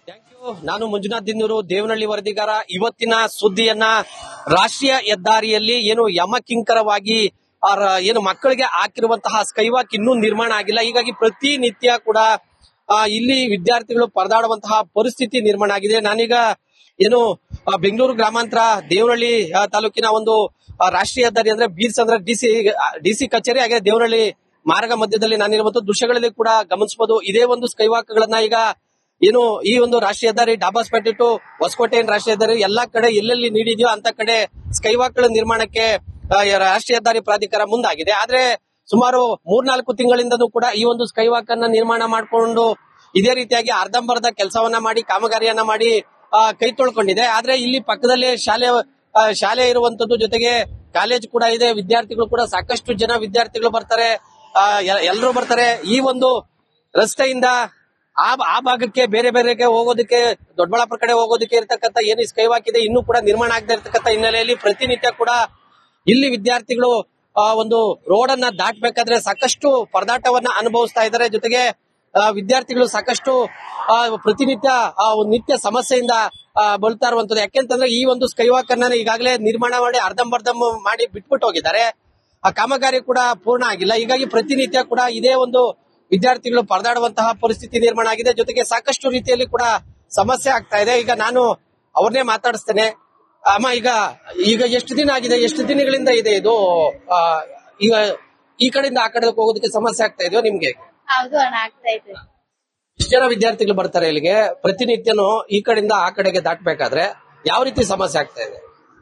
Thank you. ನಾನು ಮಂಜುನಾಥ್ ದಿನ್ನೂರು, ದೇವನಹಳ್ಳಿ ವರದಿಗಾರ. ಇವತ್ತಿನ ಸುದ್ದಿಯನ್ನ ರಾಷ್ಟ್ರೀಯ ಹೆದ್ದಾರಿಯಲ್ಲಿ ಏನು ಯಮಕಿಂಕರವಾಗಿ ಏನು ಮಕ್ಕಳಿಗೆ ಹಾಕಿರುವಂತಹ ಸ್ಕೈವಾಕ್ ಇನ್ನೂ ನಿರ್ಮಾಣ ಆಗಿಲ್ಲ. ಹೀಗಾಗಿ ಪ್ರತಿನಿತ್ಯ ಕೂಡ ಇಲ್ಲಿ ವಿದ್ಯಾರ್ಥಿಗಳು ಪರದಾಡುವಂತಹ ಪರಿಸ್ಥಿತಿ ನಿರ್ಮಾಣ ಆಗಿದೆ. ನಾನೀಗ ಏನು ಬೆಂಗಳೂರು ಗ್ರಾಮಾಂತರ ದೇವನಹಳ್ಳಿ ತಾಲೂಕಿನ ಒಂದು ರಾಷ್ಟ್ರೀಯ ಹೆದ್ದಾರಿ ಅಂದ್ರೆ ಬೀರ್ಸ್ ಅಂದ್ರೆ ಡಿಸಿ ಕಚೇರಿ ಹಾಗೆ ದೇವನಹಳ್ಳಿ ಮಾರ್ಗ ಮಧ್ಯದಲ್ಲಿ ನಾನಿರುವಂತಹ ದೃಶ್ಯಗಳಲ್ಲಿ ಕೂಡ ಗಮನಿಸಬಹುದು. ಇದೇ ಒಂದು ಸ್ಕೈವಾಕ್ ಗಳನ್ನ ಈಗ ಏನು ಈ ಒಂದು ರಾಷ್ಟ್ರೀಯ ಹೆದ್ದಾರಿ ಡಾಬಾಸ್ಪೇಟೆ ಟು ಹೊಸಕೋಟೆ ರಾಷ್ಟ್ರೀಯ ಹೆದ್ದಾರಿ ಎಲ್ಲಾ ಕಡೆ ಎಲ್ಲೆಲ್ಲಿ ನೀಡಿದೆಯೋ ಅಂತ ಕಡೆ ಸ್ಕೈವಾಕ್ ಗಳ ನಿರ್ಮಾಣಕ್ಕೆ ರಾಷ್ಟ್ರೀಯ ಹೆದ್ದಾರಿ ಪ್ರಾಧಿಕಾರ ಮುಂದಾಗಿದೆ. ಆದ್ರೆ ಸುಮಾರು 3-4 ತಿಂಗಳಿಂದನೂ ಕೂಡ ಈ ಒಂದು ಸ್ಕೈವಾಕ್ ಅನ್ನ ನಿರ್ಮಾಣ ಮಾಡಿಕೊಂಡು ಇದೇ ರೀತಿಯಾಗಿ ಅರ್ಧಂಬರ್ಧ ಕೆಲಸವನ್ನ ಮಾಡಿ ಕಾಮಗಾರಿಯನ್ನ ಮಾಡಿ ಕೈ ತೊಳ್ಕೊಂಡಿದೆ. ಆದ್ರೆ ಇಲ್ಲಿ ಪಕ್ಕದಲ್ಲೇ ಶಾಲೆ ಇರುವಂತದ್ದು, ಜೊತೆಗೆ ಕಾಲೇಜ್ ಕೂಡ ಇದೆ. ವಿದ್ಯಾರ್ಥಿಗಳು ಕೂಡ ಸಾಕಷ್ಟು ಜನ ವಿದ್ಯಾರ್ಥಿಗಳು ಬರ್ತಾರೆ, ಎಲ್ಲರೂ ಬರ್ತಾರೆ. ಈ ಒಂದು ರಸ್ತೆಯಿಂದ ಆ ಭಾಗಕ್ಕೆ ಬೇರೆ ಬೇರೆಗೆ ಹೋಗೋದಕ್ಕೆ, ದೊಡ್ಡಬಳ್ಳಾಪುರ ಕಡೆ ಹೋಗೋದಕ್ಕೆ ಇರ್ತಕ್ಕಂಥ ಏನು ಸ್ಕೈವಾಕ್ ಇದೆ ಇನ್ನೂ ಕೂಡ ನಿರ್ಮಾಣ ಆಗದೆ ಇರ್ತಕ್ಕಂಥ ಹಿನ್ನೆಲೆಯಲ್ಲಿ ಪ್ರತಿನಿತ್ಯ ಕೂಡ ಇಲ್ಲಿ ವಿದ್ಯಾರ್ಥಿಗಳು ಒಂದು ರೋಡ್ ಅನ್ನ ದಾಟಬೇಕಾದ್ರೆ ಸಾಕಷ್ಟು ಪರದಾಟವನ್ನ ಅನುಭವಿಸ್ತಾ ಇದ್ದಾರೆ. ಜೊತೆಗೆ ವಿದ್ಯಾರ್ಥಿಗಳು ಸಾಕಷ್ಟು ಪ್ರತಿನಿತ್ಯ ನಿತ್ಯ ಸಮಸ್ಯೆಯಿಂದ ಬಳಲ್ತಾ ಇರುವಂತದ್ದು. ಯಾಕೆಂತಂದ್ರೆ ಈ ಒಂದು ಸ್ಕೈವಾಕ್ ಅನ್ನ ಈಗಾಗಲೇ ನಿರ್ಮಾಣ ಮಾಡಿ ಅರ್ಧಂಬರ್ಧ ಮಾಡಿ ಬಿಟ್ಬಿಟ್ಟು ಹೋಗಿದ್ದಾರೆ. ಆ ಕಾಮಗಾರಿ ಕೂಡ ಪೂರ್ಣ ಆಗಿಲ್ಲ. ಹೀಗಾಗಿ ಪ್ರತಿನಿತ್ಯ ಕೂಡ ಇದೇ ಒಂದು ವಿದ್ಯಾರ್ಥಿಗಳು ಪರದಾಡುವಂತಹ ಪರಿಸ್ಥಿತಿ ನಿರ್ಮಾಣ ಆಗಿದೆ. ಜೊತೆಗೆ ಸಾಕಷ್ಟು ರೀತಿಯಲ್ಲಿ ಕೂಡ ಸಮಸ್ಯೆ ಆಗ್ತಾ ಇದೆ. ಈಗ ನಾನು ಅವ್ರನ್ನೇ ಮಾತಾಡಿಸ್ತೇನೆ. ಅಮ್ಮ, ಈಗ ಎಷ್ಟು ದಿನ ಆಗಿದೆ, ಎಷ್ಟು ದಿನಗಳಿಂದ ಇದೆ ಇದು? ಈಗ ಈ ಕಡೆಯಿಂದ ಆ ಕಡೆ ಹೋಗೋದಕ್ಕೆ ಸಮಸ್ಯೆ ಆಗ್ತಾ ಇದೆಯೋ ನಿಮ್ಗೆ? ಹೌದು ಅಣ್ಣ, ಆಗ್ತಾ ಇದೆ. ಎಷ್ಟು ಜನ ವಿದ್ಯಾರ್ಥಿಗಳು ಬರ್ತಾರೆ ಇಲ್ಲಿಗೆ ಪ್ರತಿನಿತ್ಯನೂ ಈ ಕಡೆಯಿಂದ ಆ ಕಡೆಗೆ ದಾಟಬೇಕಾದ್ರೆ? ಯಾವ ರೀತಿ ಸಮಸ್ಯೆ ಆಗ್ತಾ ಇದೆ?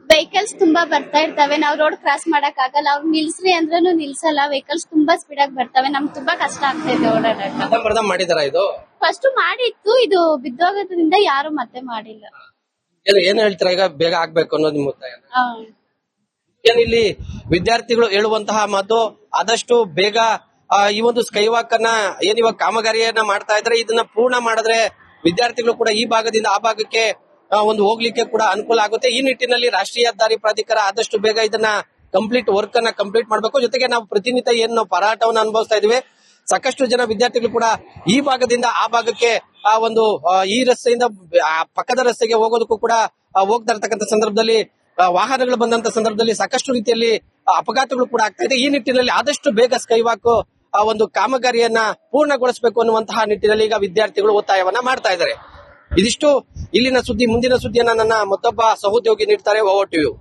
ವೆಹಿಕಲ್ಸ್ ತುಂಬಾ ಬರ್ತಾ ಇರ್ತವೆ. ನಾವು ರೋಡ್ ಕ್ರಾಸ್ ಮಾಡಕ್ ಆಗಲ್ಲ. ಅವ್ರು ನಿಲ್ಸ್ರಿ ಅಂದ್ರೂ ನಿಲ್ಸಲ್ಲ. ವೆಹಿಕಲ್ಸ್ ತುಂಬಾ ಸ್ಪೀಡ್ ಆಗಿ ಬರ್ತವೆ. ನಮ್ಗೆ ತುಂಬಾ ಕಷ್ಟ ಆಗ್ತಾ ಇದೆ ಓಡಾಡಕ್ಕೆ. ಅರ್ಧಂಬರ್ಧ ಮಾಡಿದಾರ ಇದು? ಫಸ್ಟ್ ಮಾಡಿತ್ತು, ಇದು ಬಿದ್ದೋಗೋದ್ರಿಂದ ಯಾರು ಮತ್ತೆ ಮಾಡಿಲ್ಲ. ಏನ್ ಹೇಳ್ತೀರಾ ಈಗ ಬೇಗ ಆಗ್ಬೇಕು ಅನ್ನೋದು ನಿಮ್ಮ ಒತ್ತಾಯ? ಇಲ್ಲಿ ವಿದ್ಯಾರ್ಥಿಗಳು ಹೇಳುವಂತಹ ಮಾತು ಆದಷ್ಟು ಬೇಗ ಈ ಒಂದು ಸ್ಕೈವಾಕ್ ಅನ್ನ ಏನಿವಾಗ ಕಾಮಗಾರಿಯನ್ನ ಮಾಡ್ತಾ ಇದ್ರೆ ಇದನ್ನ ಪೂರ್ಣ ಮಾಡಿದ್ರೆ ವಿದ್ಯಾರ್ಥಿಗಳು ಕೂಡ ಈ ಭಾಗದಿಂದ ಆ ಭಾಗಕ್ಕೆ ಒಂದು ಹೋಗ್ಲಿಕ್ಕೆ ಕೂಡ ಅನುಕೂಲ ಆಗುತ್ತೆ. ಈ ನಿಟ್ಟಿನಲ್ಲಿ ರಾಷ್ಟ್ರೀಯ ಹೆದ್ದಾರಿ ಪ್ರಾಧಿಕಾರ ಆದಷ್ಟು ಬೇಗ ಇದನ್ನ ವರ್ಕ್ ಅನ್ನ ಕಂಪ್ಲೀಟ್ ಮಾಡಬೇಕು. ಜೊತೆಗೆ ನಾವು ಪ್ರತಿನಿತ್ಯ ಏನು ನಾವು ಪರಾಟವನ್ನು ಅನುಭವಿಸ್ತಾ ಇದೀವಿ, ಸಾಕಷ್ಟು ಜನ ವಿದ್ಯಾರ್ಥಿಗಳು ಕೂಡ ಈ ಭಾಗದಿಂದ ಆ ಭಾಗಕ್ಕೆ ಒಂದು ಈ ರಸ್ತೆಯಿಂದ ಪಕ್ಕದ ರಸ್ತೆಗೆ ಹೋಗೋದಕ್ಕೂ ಕೂಡ ಹೋಗ್ತಾ ಇರ್ತಕ್ಕಂಥ ಸಂದರ್ಭದಲ್ಲಿ ವಾಹನಗಳು ಬಂದಂತ ಸಂದರ್ಭದಲ್ಲಿ ಸಾಕಷ್ಟು ರೀತಿಯಲ್ಲಿ ಅಪಘಾತಗಳು ಕೂಡ ಆಗ್ತಾ ಇದೆ. ಈ ನಿಟ್ಟಿನಲ್ಲಿ ಆದಷ್ಟು ಬೇಗ ಸ್ಕೈವಾಕ್ ಒಂದು ಕಾಮಗಾರಿಯನ್ನ ಪೂರ್ಣಗೊಳಿಸಬೇಕು ಅನ್ನುವಂತಹ ನಿಟ್ಟಿನಲ್ಲಿ ಈಗ ವಿದ್ಯಾರ್ಥಿಗಳು ಒತ್ತಾಯವನ್ನ ಮಾಡ್ತಾ ಇದ್ದಾರೆ. ಇದಿಷ್ಟು ಇಲ್ಲಿನ ಸುದ್ದಿ. ಮುಂದಿನ ಸುದ್ದಿಯನ್ನ ನನ್ನ ಮತ್ತೊಬ್ಬ ಸಹೋದ್ಯೋಗಿ ನೀಡ್ತಾರೆ. Over to you.